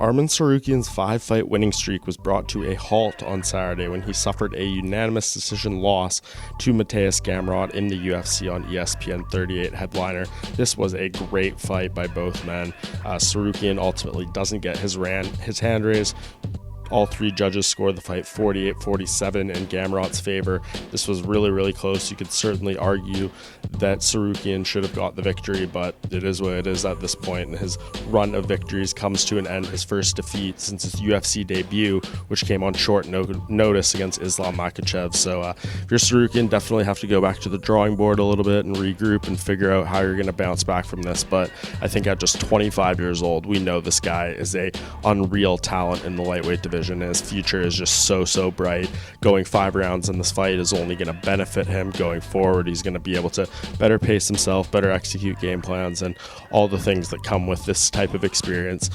Arman Tsarukyan's 5-fight winning streak was brought to a halt on Saturday when he suffered a unanimous decision loss to Mateusz Gamrot in the UFC on ESPN 38 headliner. This was a great fight by both men. Tsarukyan ultimately doesn't get his hand raised. All three judges scored the fight 48-47 in Gamrot's favor. This was really, really close. You could certainly argue that Tsarukyan should have got the victory, but it is what it is at this point, and his run of victories comes to an end. His first defeat since his UFC debut, which came on short notice against Islam Makhachev. So if you're Tsarukyan, definitely have to go back to the drawing board a little bit and regroup and figure out how you're going to bounce back from this. But I think at just 25 years old, we know this guy is a unreal talent in the lightweight division. His future is just so bright. Going 5 rounds in this fight is only going to benefit him going forward. He's going to be able to better pace himself, better execute game plans, and all the things that come with this type of experience.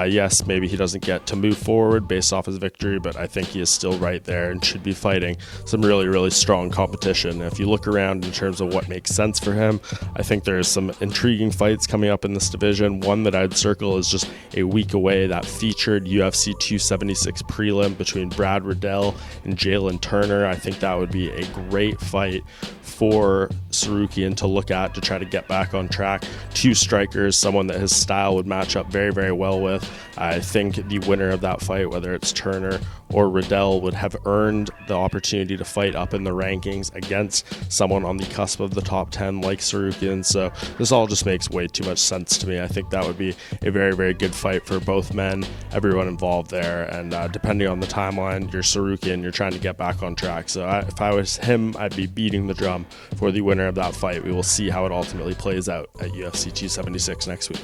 Yes, maybe he doesn't get to move forward based off his victory, but I think he is still right there and should be fighting some really strong competition. If you look around in terms of what makes sense for him, I think there's some intriguing fights coming up in this division. One that I'd circle is just a week away, that featured UFC 276 prelim between Brad Riddell and Jalen Turner. I think that would be a great fight for Tsarukyan to look at to try to get back on track. 2 strikers, someone that his style would match up very well with. I think the winner of that fight, whether it's Turner or Riddell, would have earned the opportunity to fight up in the rankings against someone on the cusp of the top 10 like Tsarukyan. So this all just makes way too much sense to me. I think that would be a very good fight for both men, everyone involved there, and depending on the timeline, you're Tsarukyan, you're trying to get back on track. So if I was him, I'd be beating the drum for the winner of that fight. We will see how it ultimately plays out at UFC 276 next week.